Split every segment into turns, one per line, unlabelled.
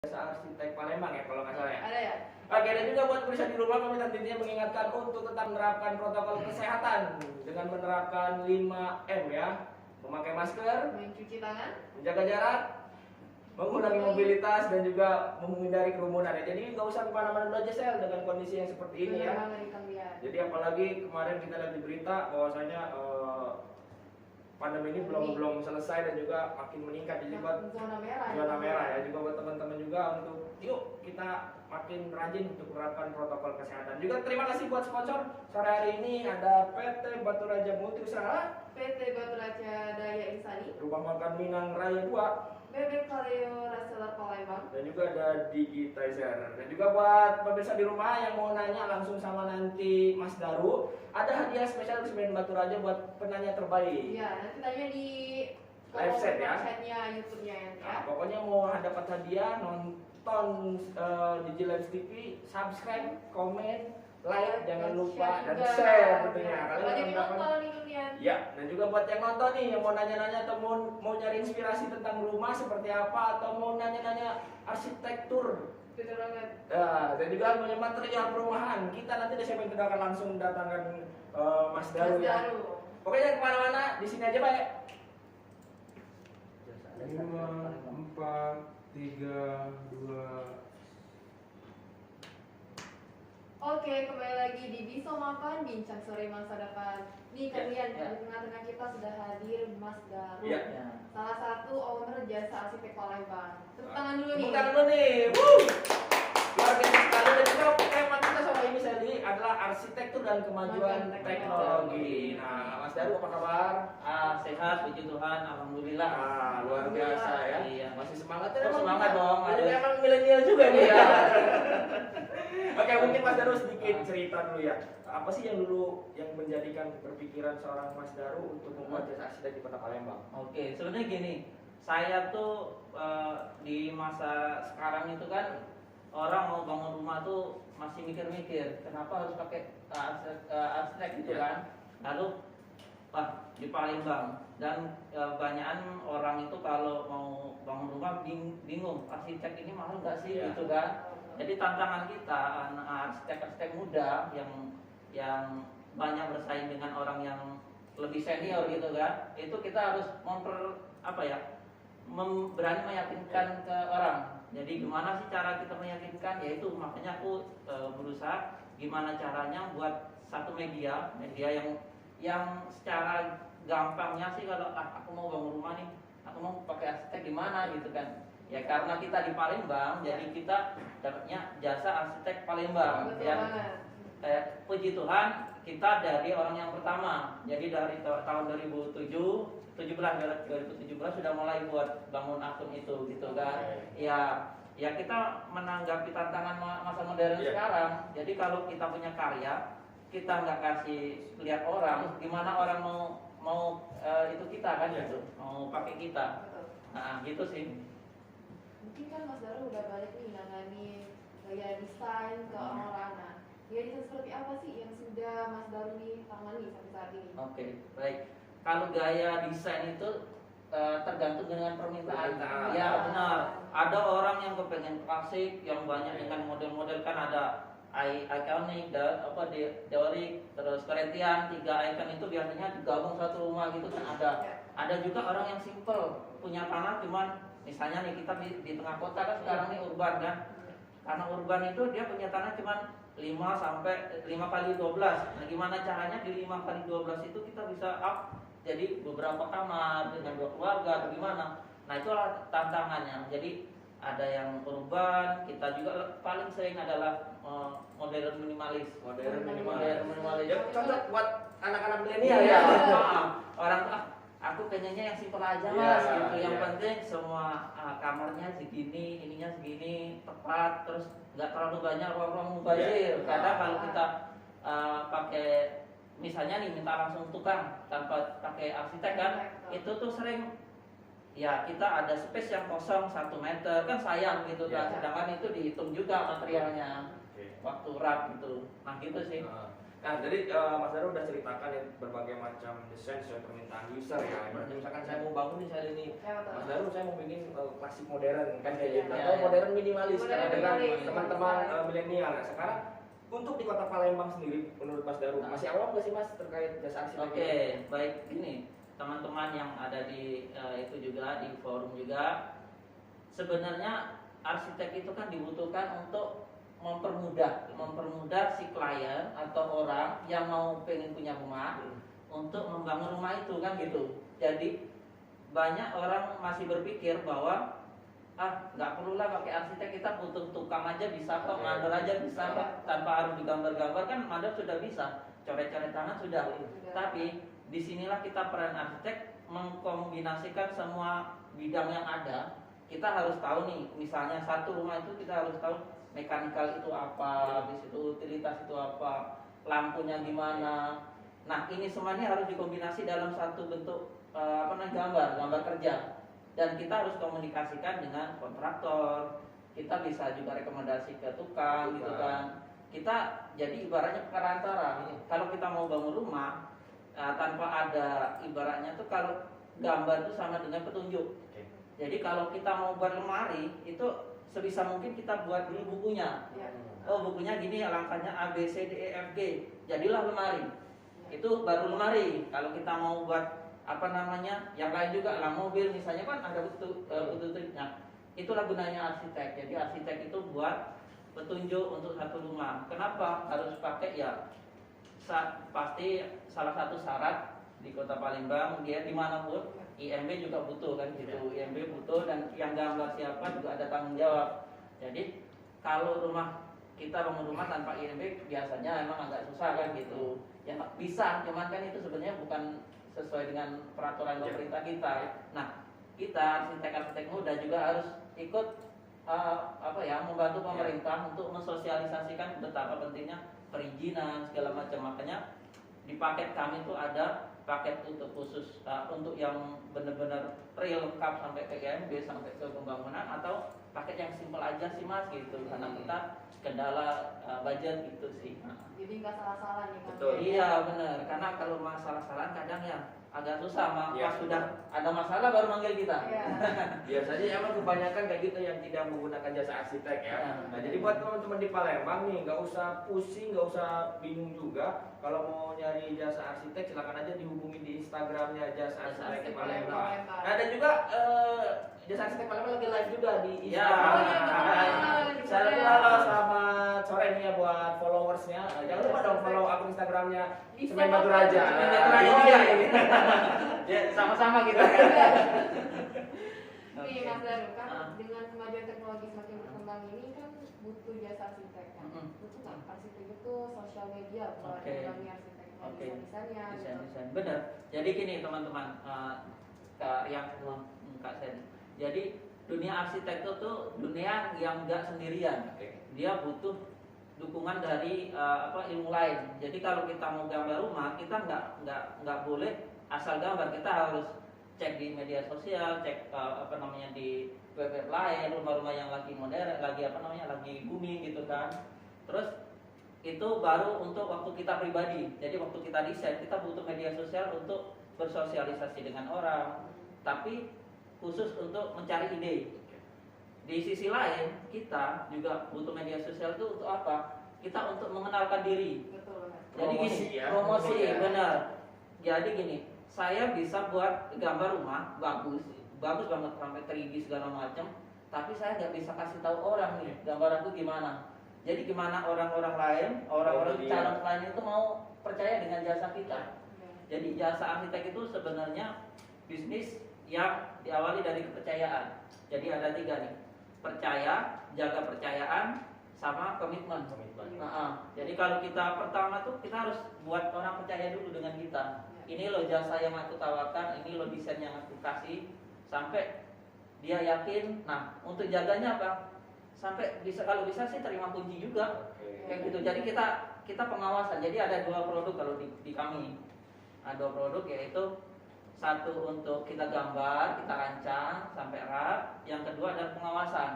Arsitek Palembang ya kalau nggak salah ya.
Ada ya?
Oke, dan juga buat pemirsa di rumah kami tentunya mengingatkan untuk tetap menerapkan protokol kesehatan dengan menerapkan 5M ya. Memakai masker,
Mencuci tangan,
menjaga jarak, mengurangi mobilitas dan juga menghindari kerumunan ya. Jadi nggak usah kemana-mana dulu aja sel dengan kondisi yang seperti ini ya. Jadi apalagi kemarin kita lihat di berita bahwasanya pandemi ini belum selesai dan juga makin meningkat. Jadi buat zona merah ya, juga buat teman-teman juga untuk yuk kita makin rajin untuk menerapkan protokol kesehatan. Juga terima kasih buat sponsor sore hari ini ada PT Batu Raja Multi Usaha,
PT Batu Raja Daya Insani,
Rumah Makan Minang Raya 2,
Bebek Kaleo Reseller Palembang,
dan juga ada Digitizer. Dan juga buat pemirsa di rumah yang mau nanya langsung sama nanti Mas Daru, ada hadiah spesial di Semen Batu Raja buat penanya terbaik.
Iya, nanti tanya di
Live set ya,
YouTube-nya ya.
Nah, pokoknya mau dapat hadiah nonton di Live TV, subscribe, komen, like, jangan lupa dan share tentunya. Kalian
nonton
ya, dan juga buat yang nonton nih yang mau nanya-nanya atau mau nyari inspirasi tentang rumah seperti apa atau mau nanya-nanya arsitektur.
Betul banget.
Dan juga punya material perumahan. Kita nanti di Semen kita akan langsung datangkan Mas Daru ya. Pokoknya kemana-mana di sini aja Pak ya.
5, 4, 3, 2.
Oke, kembali lagi di Biso Mapan Bincang Sore Masa Depan. Nih kalian di tengah-tengah kita sudah hadir Mas Daru, salah satu owner jasa arsitek Palembang. Tepuk tangan dulu nih.
Tepuk tangan dulu nih. Luar biasa sekali. Dan juga tema kita sama ini Sally adalah arsitektur dan kemajuan teknologi. Nah, Mas Daru apa kabar?
Sehat, puji Tuhan, alhamdulillah.
Luar biasa ya.
Iya.
Masih semangat
Oh, semangat dong.
Jadi emang milenial juga nih ya. Oke, mungkin Mas Daru sedikit cerita dulu ya. Apa sih yang dulu yang menjadikan berpikiran seorang Mas Daru untuk membuat jasa arsitek di Kota Palembang?
Oke, sebenarnya gini, saya tuh di masa sekarang itu kan orang mau bangun rumah tuh masih mikir-mikir, kenapa harus pakai arsitek gitu kan? Lalu di Palembang dan banyakan orang itu kalau mau bangun rumah bingung arsitek ini mahal nggak sih gitu kan? Jadi tantangan kita anak arsitek-arsitek muda yang banyak bersaing dengan orang yang lebih senior gitu kan, itu kita harus berani meyakinkan ke orang. Jadi gimana sih cara kita meyakinkan? Yaitu makanya aku berusaha gimana caranya buat satu media yang secara gampangnya sih kalau aku mau bangun rumah nih, aku mau pakai arsitek gimana gitu kan? Ya karena kita di Palembang, jadi kita dapatnya jasa arsitek Palembang. Dan puji Tuhan kita dari orang yang pertama. Jadi dari tahun 2017 sudah mulai buat bangun akun itu gitu kan. Ya kita menanggapi tantangan masa modern sekarang. Jadi kalau kita punya karya, kita nggak kasih lihat orang, gimana orang mau itu kita kan gitu, mau pakai kita. Nah gitu sih.
Mungkin kan Mas Daru udah balik nih nangani gaya desain ke orang-orang. Nah, gaya desain seperti apa sih yang sudah Mas Daru nih tangani sampai saat ini?
Oke, baik. Kalau gaya desain itu tergantung dengan permintaan. Ya benar. Ada orang yang kepengen klasik, yang banyak dengan model-model kan ada iconic, Doric, terus Corinthian, 3 icon itu biasanya digabung satu rumah gitu kan ada. Ada juga orang yang simple, punya tanah cuman misalnya nih kita di tengah kota kan sekarang nih urban kan. Karena urban itu dia punya tanah cuman 5 kali 12. Nah, gimana caranya di 5 kali 12 itu kita bisa up jadi beberapa kamar dengan 2 keluarga atau gimana. Nah, itulah tantangannya. Jadi ada yang urban, kita juga paling sering adalah modern minimalis.
Modern
minimalis.
Ya, cocok buat anak-anak milenial ya.
Orang aku pengennya yang simpel aja mas gitu. Yang penting semua kamarnya segini, ininya segini, tepat, terus nggak terlalu banyak ruang-ruang mubazir. Kadang kalau kita pakai misalnya nih minta langsung tukang tanpa pakai arsitek kan, itu tuh sering ya kita ada space yang kosong 1 meter kan sayang gitu kan. Sedangkan itu dihitung juga materialnya waktu rap gitu. Nah gitu sih.
Nah, jadi Mas Daru udah ceritakan ya berbagai macam desain sesuai permintaan user ya. Berarti misalkan saya mau bangun nih saya ini, Mas Daru saya mau bikin klasik modern kan kayak gitu, atau modern minimalis karena dengan teman-teman milenial. Nah, sekarang untuk di Kota Palembang sendiri, menurut Mas Daru masih awam nggak sih Mas terkait jasa arsitek?
Oke, baik gini teman-teman yang ada di itu juga di forum juga, sebenarnya arsitek itu kan dibutuhkan untuk mempermudah si klien atau orang yang mau pengen punya rumah untuk membangun rumah itu kan gitu. Jadi banyak orang masih berpikir bahwa nggak perlulah pakai arsitek, kita butuh tukang aja bisa kok, mandor aja bisa kok, tanpa harus digambar-gambar kan mandor sudah bisa, coret-coret tangan sudah. Tapi disinilah kita peran arsitek mengkombinasikan semua bidang yang ada. Kita harus tahu nih, misalnya satu rumah itu kita harus tahu mekanikal itu apa, di situ utilitas itu apa, lampunya gimana. Nah ini semuanya harus dikombinasi dalam satu bentuk gambar kerja. Dan kita harus komunikasikan dengan kontraktor. Kita bisa juga rekomendasi ke tukang gitu kan. Kita jadi ibaratnya perantara. Kalau kita mau bangun rumah tanpa ada ibaratnya tuh, kalau gambar itu sama dengan petunjuk. Jadi kalau kita mau buat lemari itu sebisa mungkin kita buat dulu bukunya. Oh bukunya gini, langkahnya A B C D E F G, jadilah lemari. Itu baru lemari. Kalau kita mau buat yang lain juga lah, mobil misalnya kan ada petunjuknya. Itulah gunanya arsitek. Jadi arsitek itu buat petunjuk untuk satu rumah. Kenapa harus pakai ya? Pasti salah satu syarat di Kota Palembang, dia dimanapun IMB juga butuh kan gitu. IMB butuh, dan yang gambar siapa juga ada tanggung jawab. Jadi kalau kita bangun rumah tanpa IMB biasanya emang agak susah kan gitu. Ya bisa, cuman kan itu sebenarnya bukan sesuai dengan peraturan pemerintah kita. Nah, kita arsitek-arsitek muda juga harus ikut membantu pemerintah untuk mensosialisasikan betapa pentingnya perizinan segala macam. Makanya di paket kami itu ada paket untuk khusus untuk yang benar-benar real lengkap sampai ke IMB, sampai ke pembangunan, atau paket yang simpel aja sih Mas gitu. Karena kita kendala budget gitu sih.
Jadi nggak salah-salah nih kan?
Betul.
Iya benar, karena kalau masalah-salah kadang ya agak susah, pas sudah ada masalah baru manggil kita.
Biasanya emang kebanyakan kayak gitu yang tidak menggunakan jasa arsitek ya. Nah jadi buat teman-teman di Palembang nih, nggak usah pusing, nggak usah bingung juga. Kalau mau nyari jasa arsitek silakan aja dihubungi di Instagramnya jasa arsitek Palembang. Nah dan juga jasa arsitek Palembang lagi live juga di Instagram. Saya halo, selamat sore nih ya buat followersnya. Jangan lupa dong follow akun Instagramnya Semen Batu Raja.
Ya sama-sama kita.
Nih Mas Daru kan dengan kemajuan teknologi semakin berkembang ini kan butuh jasa arsitek kan. Butuh nggak arsitek itu sosial media buat mengalami arsitek desainnya.
Desain. Benar. Jadi gini teman-teman, Kak Sen. Jadi dunia arsitek itu tuh dunia yang nggak sendirian. Dia butuh dukungan dari ilmu lain. Jadi kalau kita mau gambar rumah, kita nggak boleh asal gambar. Kita harus cek di media sosial, cek di web lain, rumah-rumah yang lagi modern, lagi booming gitu kan. Terus itu baru untuk waktu kita pribadi. Jadi waktu kita desain, kita butuh media sosial untuk bersosialisasi dengan orang, tapi khusus untuk mencari ide. Di sisi lain, kita juga butuh media sosial itu untuk apa? Kita untuk mengenalkan diri.
Betul.
Jadi promosi ya. Benar. Jadi gini, saya bisa buat gambar rumah bagus banget sampai 3D segala macam, tapi saya nggak bisa kasih tahu orang nih gambar aku gimana. Jadi gimana orang-orang lain, orang-orang calon klien itu mau percaya dengan jasa kita. Jadi jasa arsitek itu sebenarnya bisnis yang diawali dari kepercayaan. Jadi ada 3 nih. Percaya, jaga percayaan, sama komitmen. Jadi kalau kita pertama tuh kita harus buat orang percaya dulu dengan kita. Ini loh jasa yang aku tawarkan, ini loh desain yang aku kasih, sampai dia yakin. Nah untuk jaganya apa? Sampai kalau bisa sih terima kunci juga. Kayak gitu. Jadi kita pengawasan. Jadi ada 2 produk kalau di kami. Ada 2 produk, yaitu satu untuk kita gambar, kita rancang sampai rak. Yang kedua adalah pengawasan.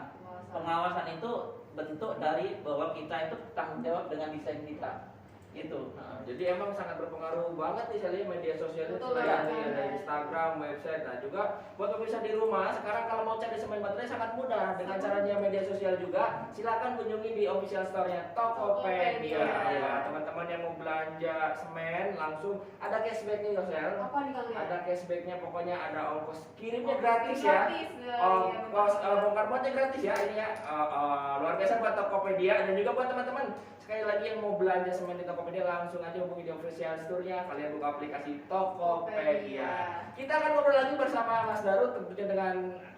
Pengawasan itu bentuk dari bahwa kita itu tanggung jawab dengan desain kita. Gitu.
Nah, jadi emang sangat berpengaruh banget nih saya lihat media sosial itu
Betul,
ya,
betul.
ada Instagram, website. Nah juga buat pemirsa di rumah sekarang kalau mau cari semen baterai sangat mudah dengan caranya media sosial juga. Silakan kunjungi di official store-nya Tokopedia. Ya, teman-teman yang mau belanja semen langsung ada cashback-nya Yosel.
Apa nih Kang?
Ada cashback-nya, pokoknya ada ongkos kirimnya
Gratis
gratis ya. Ongkos
ya.
bongkar muatnya gratis ya ini ya. Luar biasa buat Tokopedia dan juga buat teman-teman sekali lagi yang mau belanja semen di Tokopedia langsung aja hubungi di official store-nya. Kalian buka aplikasi Tokopedia. Kita akan ngobrol lagi bersama Mas Daru tentunya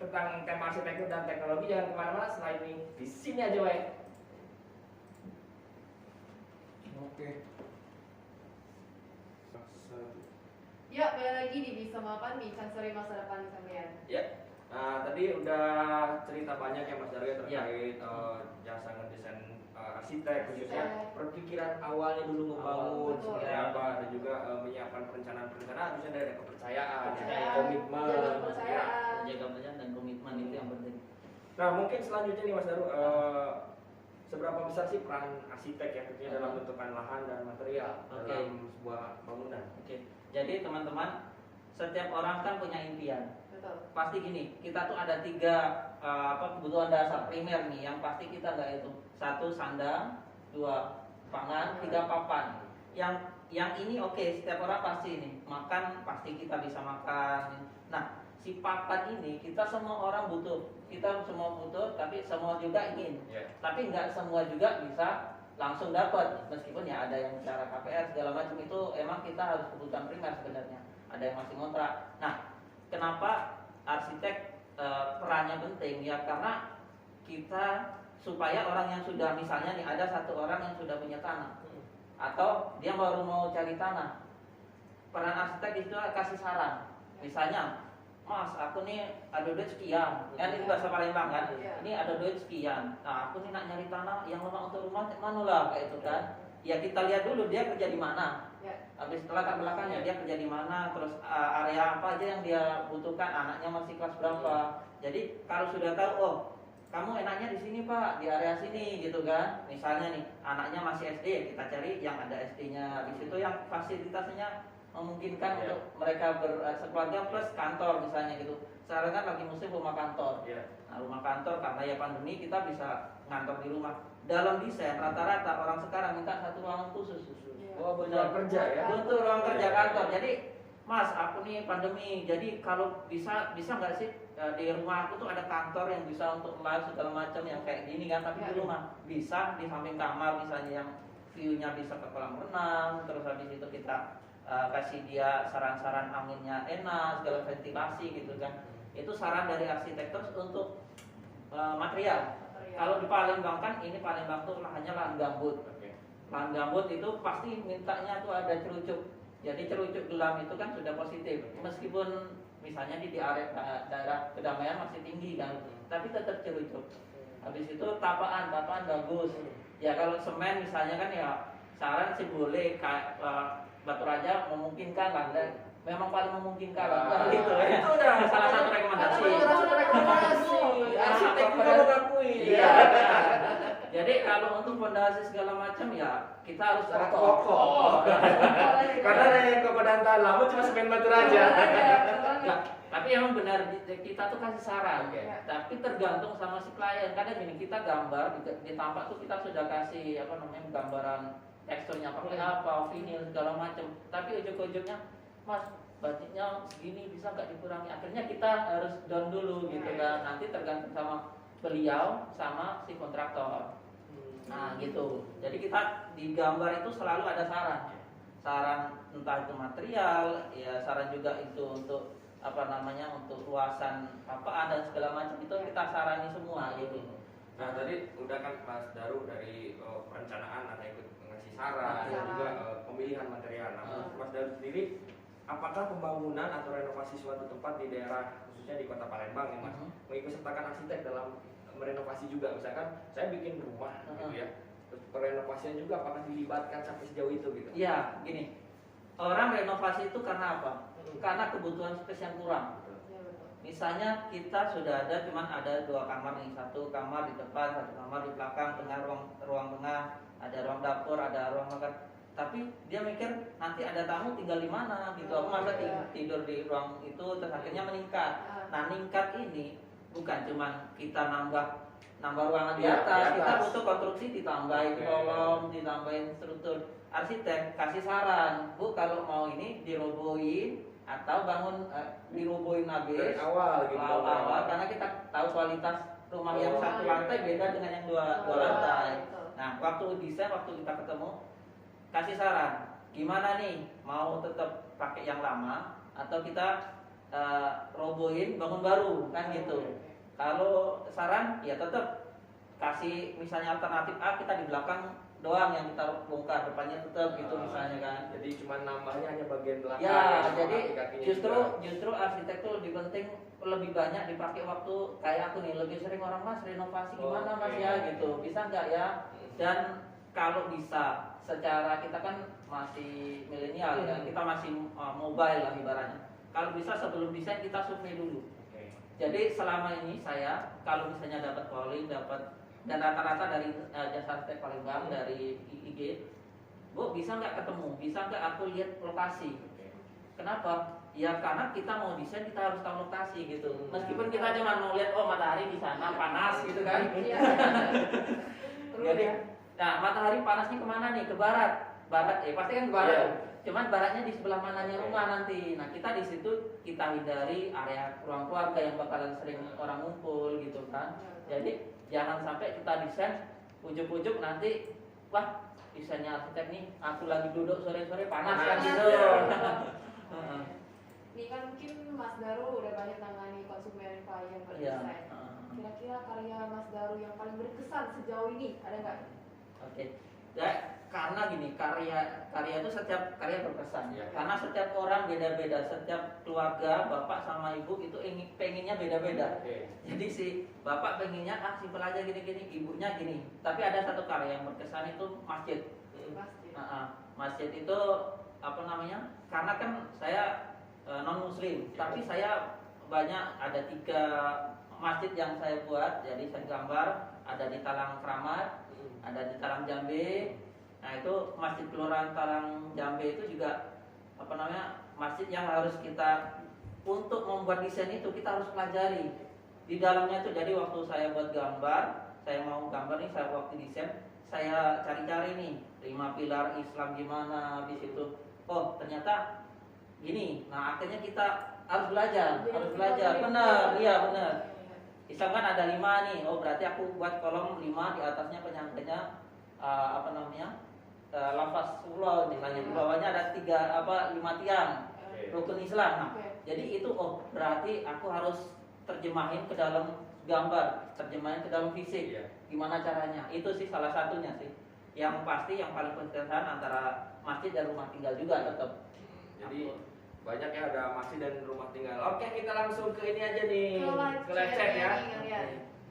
tentang tema arsitektur dan teknologi. Jangan kemana-mana, selain ini di sini aja wae.
Oke.
Ya, balik lagi di Bisa Makan bincang sore masa depan kalian.
Ya. Nah, tadi udah cerita banyak ya Mas Daru ya terkait jasa ngedesain arsitek, khususnya perpikiran awalnya dulu membangun
Betul.
seperti apa, dan juga menyiapkan perencanaan-perencanaan, khususnya dari kepercayaan,
Kepercayaan,
komitmen,
jaga kepercayaan.
Jaga kerjaan dan komitmen itu yang penting.
Nah, mungkin selanjutnya nih Mas Daru, seberapa besar sih peran arsitek ya tentunya dalam menentukan lahan dan material dalam sebuah bangunan?
Oke. Jadi teman-teman, setiap orang kan punya impian.
Betul.
Pasti gini, kita tuh ada 3 kebutuhan dasar primer nih yang pasti kita nggak itu. 1 sandang, 2 pangan, 3 papan. Yang ini oke, setiap orang pasti nih makan, pasti kita bisa makan. Nah, si papan ini kita semua orang butuh, kita semua butuh, tapi semua juga ingin. Tapi nggak semua juga bisa langsung dapat, meskipun ya ada yang cara KPR segala macam itu emang kita harus kebutuhan primer sebenarnya. Ada yang masih ngontrak. Nah, kenapa arsitek perannya penting ya, karena kita supaya orang yang sudah, misalnya nih ada 1 orang yang sudah punya tanah atau dia baru mau cari tanah, peran arsitek itu kasih saran. Misalnya, Mas, aku nih ada duit sekian, kan ini bahasa Palembang kan, ini ada duit sekian, nah aku nih nak nyari tanah yang memang untuk rumah mana lah kayak itu kan. Ya kita lihat dulu dia kerja di mana. Habis latar belakangnya dia kerja di mana, terus area apa aja yang dia butuhkan, anaknya masih kelas berapa. Jadi kalau sudah tahu, oh kamu enaknya di sini Pak, di area sini gitu kan. Misalnya nih anaknya masih SD, kita cari yang ada SD-nya di situ yang fasilitasnya memungkinkan untuk mereka bersekeluarga plus kantor misalnya gitu. Sekarang kan lagi musim rumah kantor. Nah, rumah kantor karena ya pandemi kita bisa ngantor di rumah. Dalam desain rata-rata orang sekarang minta 1 ruangan khusus.
Oh, benar kerja ya.
Untuk ruang kerja kantor. Jadi, Mas, aku nih pandemi. Jadi kalau bisa nggak sih di rumah aku tuh ada kantor yang bisa untuk live segala macam yang kayak gini kan, tapi di rumah bisa di samping kamar misalnya yang view-nya bisa ke kolam renang, terus habis itu kita kasih dia saran-saran anginnya enak, segala ventilasi gitu kan. Itu saran dari arsitek. Terus untuk material. Kalau di Palembang kan ini Palembang tuh lahannya lahan gambut. Lahan gambut itu pasti mintanya tuh ada cerucuk. Jadi cerucuk gelam itu kan sudah positif. Meskipun misalnya di area daerah Kedamaian masih tinggi kan, tapi tetap cerucuk. Habis itu tapaan bagus. Ya kalau semen misalnya kan ya saran sih boleh kayak Batu Raja memungkinkan lah, dan memang paling memungkinkan lah gitu ya.
Itu udah
salah satu rekomendasi.
Arsitek juga mengakui.
Iya. Jadi kalau untuk fondasi segala macam ya kita harus
kokoh. Karena dari keberadaan tanah lama cuma semen Batu Raja.
Tapi emang benar kita tuh kasih saran. Tapi tergantung sama si klien. Kadang gini kita gambar di tampak tuh kita sudah kasih gambaran teksturnya pakai apa, vinil segala macam. Tapi ujuk-ujuknya, Mas, budgetnya segini bisa nggak dikurangi? Akhirnya kita harus down dulu gitu kan. Nanti tergantung sama beliau sama si kontraktor. Nah gitu. Jadi kita di gambar itu selalu ada saran. Saran entah itu material, ya saran juga itu untuk untuk luasan apaan dan segala macam itu kita sarani semua gitu.
Nah tadi udah kan Mas Daru dari perencanaan ada ikut ngasih saran dan juga pemilihan material. Nah Mas Daru sendiri, apakah pembangunan atau renovasi suatu tempat di daerah khususnya di Kota Palembang ya Mas, mengikut sertakan arsitek dalam merenovasi juga? Misalkan saya bikin rumah gitu ya, terus perenovasian juga apakah dilibatkan sampai sejauh itu gitu?
Iya, gini. Orang renovasi itu karena apa? Karena kebutuhan space yang kurang. Misalnya kita sudah cuman ada 2 kamar nih, 1 kamar di depan, 1 kamar di belakang, tengah ruang tengah, ada ruang dapur, ada ruang makan. tapi dia mikir nanti ada tamu tinggal di mana gitu. Aku masa tidur di ruang itu, terus akhirnya meningkat. Nah, meningkat ini bukan cuma kita nambah ruangan di atas, kita butuh konstruksi, ditambahin kolom, ditambahin struktur. Arsitek kasih saran, Bu, kalau mau ini dirobohin atau bangun dirobohin habis
dari awal gitu.
Awal, karena kita tahu kualitas rumah yang satu lantai beda dengan yang dua lantai. Nah, waktu desain, waktu kita ketemu, kasih saran, gimana nih, mau tetap pakai yang lama atau kita robohin bangun baru, kan gitu. Kalau saran ya tetap kasih misalnya alternatif A, kita di belakang doang yang kita bongkar, depannya tetap gitu misalnya kan.
Jadi cuma nambahnya hanya bagian belakang.
Ya, jadi justru arsitek tuh lebih penting, lebih banyak dipakai waktu. Kayak aku nih, lebih sering orang, Mas renovasi gimana Mas ya gitu, bisa nggak ya? Dan kalau bisa, secara kita kan masih milenial ya, kita masih mobile lah ibaratnya. Kalau bisa sebelum desain kita survei dulu. Jadi selama ini saya kalau misalnya dapat calling, dan rata-rata dari jasa arsitek Palembang, dari IG, Bu, bisa nggak ketemu, bisa nggak aku lihat lokasi. Kenapa? Ya karena kita mau desain, kita harus tahu lokasi gitu. Meskipun kita cuma mau lihat, oh matahari di sana panas gitu kan. Jadi, nah matahari panasnya kemana nih? Ke barat, pasti kan ke barat. Cuman baratnya di sebelah mananya rumah nanti. Nah kita di situ kita hindari area ruang keluarga yang bakalan sering orang ngumpul gitu kan. Jadi jangan sampai kita desain ujuk-ujuk nanti, wah desainnya arsitek nih, aku lagi duduk sore-sore panas kan gitu.
Ini kan mungkin Mas Daru udah banyak nangani konsumen klien berdesain. Kira-kira karya Mas Daru yang paling berkesan sejauh ini ada nggak?
Oke. Ya, karena gini, karya itu setiap karya berkesan ya. Karena setiap orang beda-beda, setiap keluarga bapak sama ibu itu pengennya beda-beda. Jadi si bapak pengennya simpel aja gini-gini, ibunya gini. Tapi ada satu karya yang berkesan itu masjid. Masjid itu apa namanya? Karena kan saya non muslim, tapi saya banyak, ada 3 masjid yang saya buat. Jadi saya gambar, ada di Talang Kramat, ada di Talang Jambe. Nah itu masjid Kelurahan Talang Jambe itu juga apa namanya, masjid yang harus kita, untuk membuat desain itu kita harus pelajari di dalamnya tuh. Jadi waktu saya buat gambar, saya mau gambar nih, saya waktu desain saya cari-cari nih 5 pilar Islam gimana, habis itu oh ternyata gini. Nah akhirnya kita harus belajar, benar, iya benar. Islam kan ada 5 nih, oh berarti aku buat kolom 5, di atasnya penyangganya apa namanya, lafazullah misalnya, di bawahnya ada 5 tiang rukun Islam. Nah, jadi itu oh berarti aku harus terjemahin ke dalam gambar, terjemahin ke dalam fisik. Gimana caranya? Itu sih salah satunya sih. Yang pasti yang paling berkesan antara masjid dan rumah tinggal juga tetap.
Jadi banyak ya, ada masjid dan rumah tinggal. Oke, kita langsung ke ini aja nih, ke live chat ya.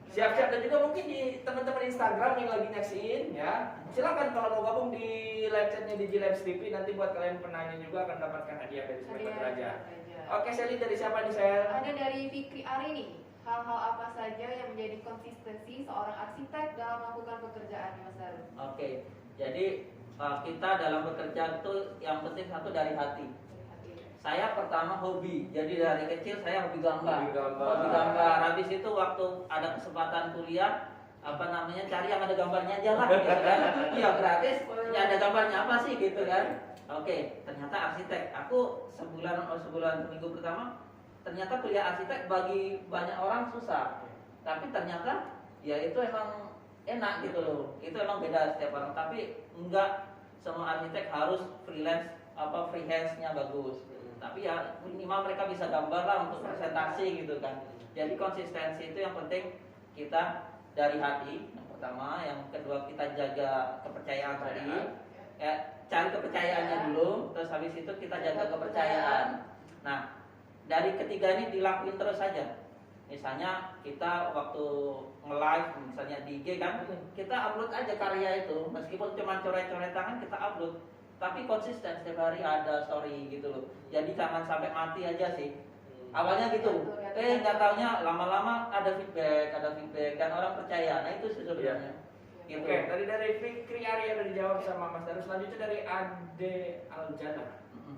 Siap-siap, dan juga mungkin di teman-teman Instagram yang lagi nyaksiin ya, silakan kalau mau gabung di live chatnya di G-Labs TV, nanti buat kalian penanya juga akan dapatkan hadiah dari Sobat Raja. Oke, Sally, dari siapa nih, Sel?
Ada dari Fikri Ari nih. Hal-hal apa saja yang menjadi konsistensi seorang arsitek dalam melakukan pekerjaan, Mas Daru?
Oke, jadi kita dalam bekerja itu yang penting satu dari hati. Saya pertama hobi, jadi dari kecil saya hobi gambar. Habis itu waktu ada kesempatan kuliah, apa namanya, cari yang ada gambarnya aja lah, gitu kan? Iya gratis, ya ada gambarnya apa sih gitu kan? Oke, ternyata arsitek. Aku sebulan seminggu pertama, ternyata kuliah arsitek bagi banyak orang susah. Tapi ternyata ya itu emang enak gitu loh. Itu emang beda setiap orang. Tapi enggak semua arsitek harus freelance-nya bagus. Tapi ya minimal mereka bisa gambar lah untuk presentasi gitu kan. Jadi konsistensi itu yang penting, kita dari hati yang pertama, yang kedua kita jaga kepercayaan tadi. Ya, cari kepercayaannya dulu, terus habis itu kita jaga kepercayaan. Nah, dari ketiga ini dilakuin terus saja. Misalnya kita waktu nge-live misalnya di IG kan, kita upload aja karya itu, meskipun cuma coret-coret tangan kita upload. Tapi konsisten, setiap hari ada story gitu loh. Jadi jangan sampai mati aja sih. Awalnya gitu. Nggak taunya lama-lama ada feedback dan orang percaya. Nah itu sih sebenarnya. gitu.
Oke, tadi dari Fikri Arya udah dijawab sama Mas Daru. Selanjutnya dari Ade Aljana.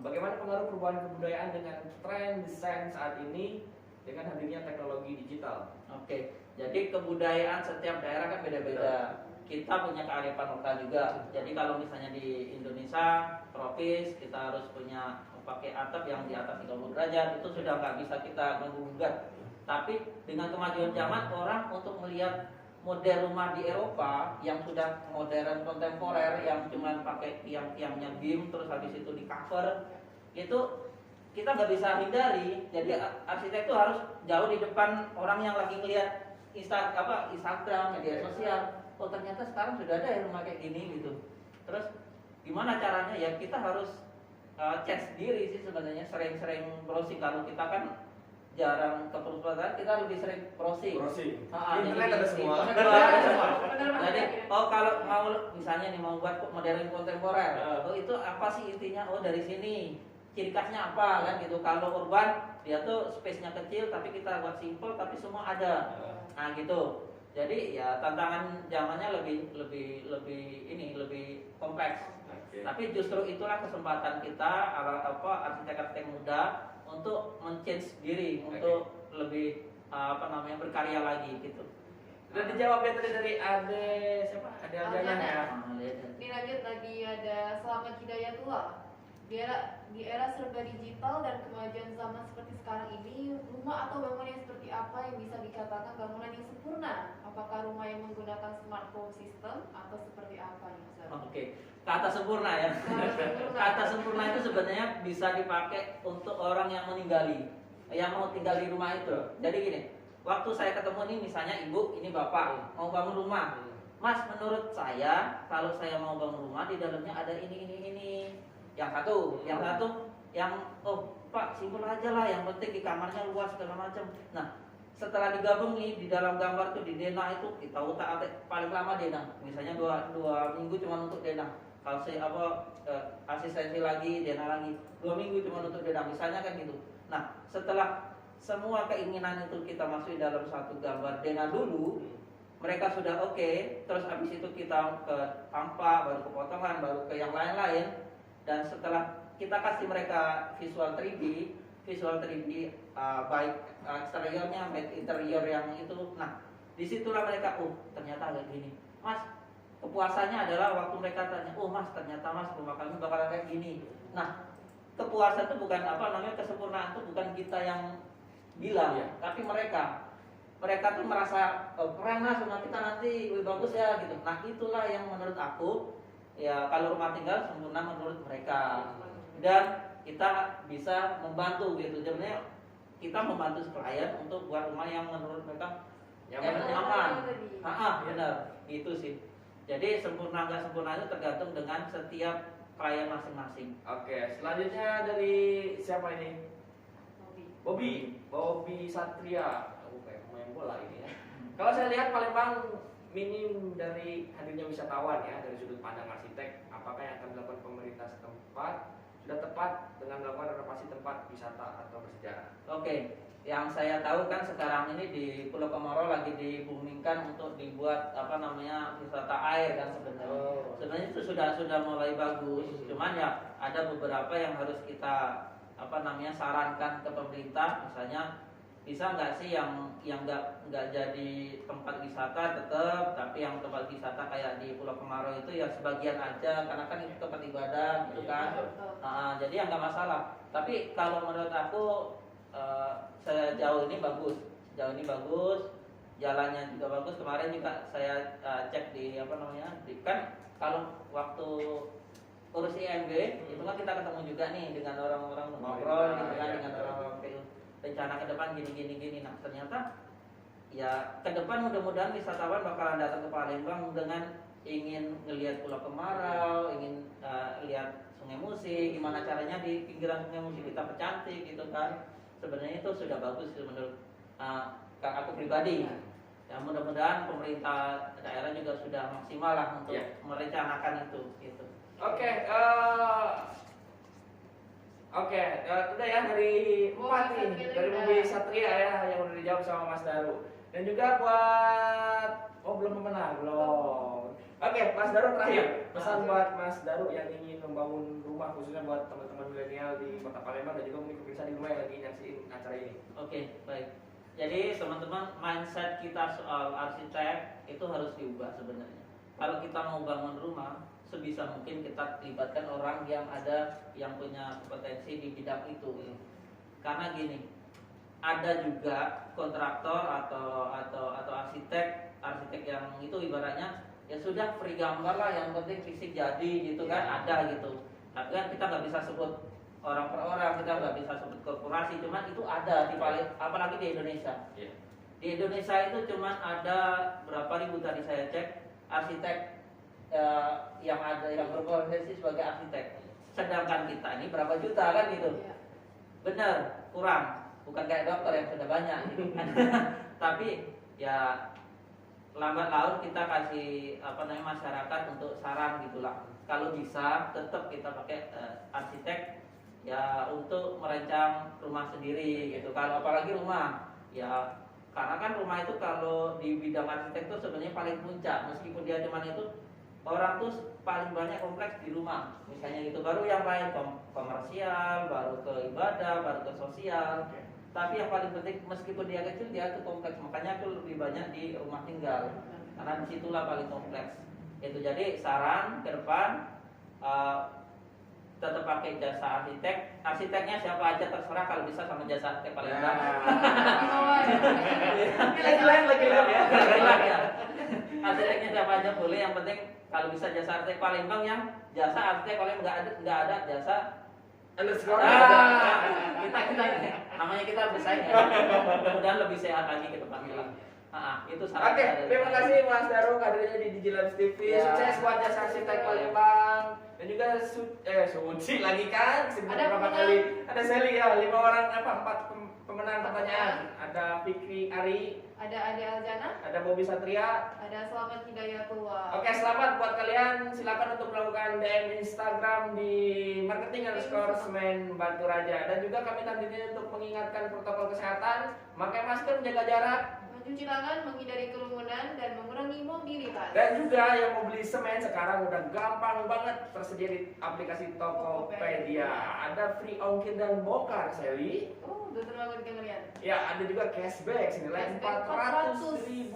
Bagaimana pengaruh perubahan kebudayaan dengan tren desain saat ini dengan hadirnya teknologi digital?
Oke, jadi kebudayaan setiap daerah kan beda-beda. Kita punya kearifan lokal juga. Jadi kalau misalnya di Indonesia tropis, kita harus punya pakai atap yang di atas 30 derajat, itu sudah nggak bisa kita menggugat. Tapi dengan kemajuan zaman, orang untuk melihat model rumah di Eropa yang sudah modern kontemporer, yang cuma pakai tiang-tiangnya beam terus habis itu di cover, itu kita nggak bisa hindari. Jadi arsitek itu harus jauh di depan orang yang lagi ngeliat Instagram, media sosial. Oh ternyata sekarang sudah ada ya rumah kayak gini gitu. Terus gimana caranya? Ya kita harus cek sendiri sih sebenarnya, sering-sering browsing. Kalau kita kan jarang ke perusahaan, kita lebih sering browsing.
Internet ada semua.
Jadi kalau mau misalnya nih mau buat modern kontemporer, itu apa sih intinya? Oh dari sini ciri khasnya apa kan gitu. Kalau urban dia tuh space-nya kecil tapi kita buat simple tapi semua ada. Nah gitu. Jadi ya tantangan zamannya lebih kompleks. Tapi justru itulah kesempatan kita arsitek-arsitek muda untuk men-change diri, untuk lebih berkarya lagi gitu.
Udah dijawab ya tadi dari Ade siapa? Ade Aljana ya.
Ini lanjut lagi ada Selamat Hidayatullah. Di era serba digital dan kemajuan zaman seperti sekarang ini, rumah atau bangunan yang seperti apa yang bisa dikatakan bangunan yang sempurna? Apakah rumah yang menggunakan smart home system atau seperti apa nih Mas?
Oke, kata sempurna ya. Kata sempurna itu sebenarnya bisa dipakai untuk orang yang meninggali, yang mau tinggal di rumah itu. Jadi gini, waktu saya ketemu nih misalnya ibu, ini bapak mau bangun rumah. Mas, menurut saya kalau saya mau bangun rumah di dalamnya ada ini. Yang satu, Pak simpel aja lah, yang penting di kamarnya luas segala macam. Nah, setelah digabung nih di dalam gambar tuh di denah itu kita utak-atik paling lama denah. Misalnya dua minggu cuma untuk denah. Kalau asistensi lagi, denah lagi 2 minggu cuma untuk denah. Misalnya kan gitu. Nah, setelah semua keinginan itu kita masuk dalam satu gambar denah dulu, mereka sudah oke, terus habis itu kita ke tampak, baru ke potongan, baru ke yang lain-lain. Dan setelah kita kasih mereka visual 3D baik eksteriornya, baik interior yang itu, nah disitulah mereka, ternyata kayak gini. Mas, kepuasannya adalah waktu mereka tanya, Mas ternyata Mas rumah kami bakalan kayak gini. Nah, kepuasan itu bukan kesempurnaan itu bukan kita yang bilang, tapi mereka tuh merasa keren lah rumah kita nanti lebih bagus ya gitu. Nah itulah yang menurut aku ya kalau rumah tinggal sempurna menurut mereka, dan kita bisa membantu gitu. Sebenarnya kita membantu klien untuk buat rumah yang menurut mereka nyaman. Benar, itu sih. Jadi sempurna nggak sempurna itu tergantung dengan setiap klien masing-masing.
Oke, selanjutnya dari siapa ini? Bobby Satria. Kayak pemain bola ini ya. Kalau saya lihat Palembang minim dari hadirnya wisatawan ya, dari sudut pandang arsitek, apakah yang akan dilakukan pemerintah setempat sudah tepat dengan melakukan renovasi tempat wisata atau bersejarah?
Oke, yang saya tahu kan sekarang ini di Pulau Komoro lagi dibumingkan untuk dibuat wisata air kan sebenarnya. Sebenarnya itu sudah mulai bagus, cuman ya ada beberapa yang harus kita sarankan ke pemerintah, misalnya bisa nggak sih yang nggak jadi tempat wisata tetap, tapi yang tempat wisata kayak di Pulau Kemarau itu ya sebagian aja, karena kan itu tempat ibadah gitu kan. Jadi ya nggak masalah. Tapi kalau menurut aku sejauh ini bagus, jalannya juga bagus. Kemarin juga saya cek di kan kalau waktu urus IMB itu kan kita ketemu juga nih dengan orang-orang ngobrol gitu kan, dengan orang-orang PU. Rencana ke depan gini. Nah ternyata ya ke depan mudah-mudahan wisatawan bakalan datang ke Palembang dengan ingin ngelihat Pulau Kemarau, ingin lihat Sungai Musi, gimana caranya di pinggiran Sungai Musi kita percantik gitu kan. Sebenarnya itu sudah bagus menurut aku pribadi. Ya mudah-mudahan pemerintah daerah juga sudah maksimal lah untuk merencanakan itu gitu. Oke, udah ya dari 4 nih, dari Bobby Satria ya yang udah dijawab sama Mas Daru. Dan juga buat belum pemenang belum.
Oke, Mas Daru terakhir pesan buat Mas Daru yang ingin membangun rumah khususnya buat teman-teman milenial di Kota Palembang dan juga mungkin pemirsa di rumah yang lagi nyaksiin acara ini.
Oke, baik. Jadi teman-teman, mindset kita soal arsitek itu harus diubah sebenarnya. Kalau kita mau bangun rumah, sebisa mungkin kita libatkan orang yang punya kompetensi di bidang itu. Karena gini, ada juga kontraktor atau arsitek yang itu ibaratnya ya sudah free gambar lah, yang penting fisik jadi gitu kan, ada gitu. Tapi kan kita nggak bisa sebut orang per orang, kita nggak bisa sebut korporasi, cuman itu ada di balik, apalagi di Indonesia. Di Indonesia itu cuman ada berapa ribu tadi saya cek arsitek yang berprofesi sebagai arsitek. Sedangkan kita ini berapa juta kan gitu. Bener, kurang. Bukan kayak dokter yang sudah banyak gitu. Tapi ya lambat laun kita kasih masyarakat untuk saran gitulah. Kalau bisa tetap kita pakai arsitek ya untuk merancang rumah sendiri gitu. Kalau apalagi rumah ya, karena kan rumah itu kalau di bidang arsitek itu sebenarnya paling puncak, meskipun dia cuman itu orang tuh paling banyak kompleks di rumah misalnya gitu, baru yang lain komersial, baru ke ibadah, baru ke sosial. Tapi yang paling penting meskipun dia kecil dia itu kompleks, makanya aku lebih banyak di rumah tinggal karena disitulah paling kompleks itu. Jadi saran ke depan tetap pakai jasa arsitek. Arsiteknya siapa aja terserah, kalau bisa sama jasa arsitek Palembang. Lagi ya. Arsiteknya siapa aja boleh, yang penting kalau bisa jasa arsitek Palembang, yang jasa arsitek Palembang nggak ada jasa kita namanya kita bersaing ya. Mudah-mudahan lebih sehat lagi ke depannya lah. Itu saran.
Oke, terima kasih Mas Daru hadirnya di Digilabs TV. Sukses buat jasa arsitek Palembang. Dan juga Suci lagi kan, beberapa kali. Ada Sally ya, 4 pemenang pertanyaan. Ada Fikri Ari,
ada Ade Aljana,
ada Bobby Satria,
ada Selamat Hidayatullah.
Oke, selamat buat kalian. Silakan untuk melakukan DM Instagram di marketing_semen Batu Raja. Dan juga kami nantinya untuk mengingatkan protokol kesehatan, pakai masker, menjaga jarak,
mencuci tangan, menghindari kerumunan, dan mengurangi mobilitas.
dan juga yang mau beli semen sekarang udah gampang banget, tersedia di aplikasi Tokopedia. Ada free ongkir dan bokar, Sally.
Udah terlalu kalian.
Ya, ada juga cashback senilai Rp400.000.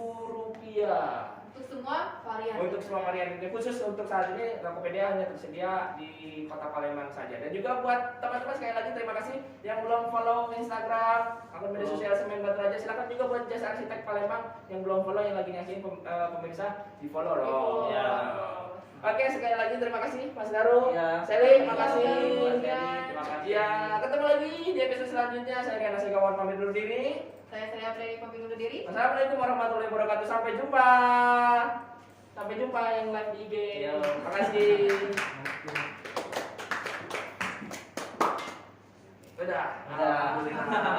Untuk semua varian.
Untuk semua varian ini, khusus untuk saat ini Tokopedia hanya tersedia di Kota Palembang saja. Dan juga buat teman-teman sekali lagi terima kasih yang belum follow Instagram, akun media sosial Semen Batu Raja. Silakan juga buat jasa arsitek Palembang yang belum follow, yang lagi ngasih pemirsa di follow dong.
Ya.
Oke, sekali lagi terima kasih Mas Daru.
Ya.
Sally, terima kasih.
Terima kasih.
Ya, ketemu lagi di episode selanjutnya. Saya Rian Asikawan pamit undur diri.
Saya Apreni pamit undur diri.
Assalamualaikum warahmatullahi wabarakatuh. Sampai jumpa. Sampai jumpa yang live di IG. Terima kasih. Udah.
Alhamdulillah.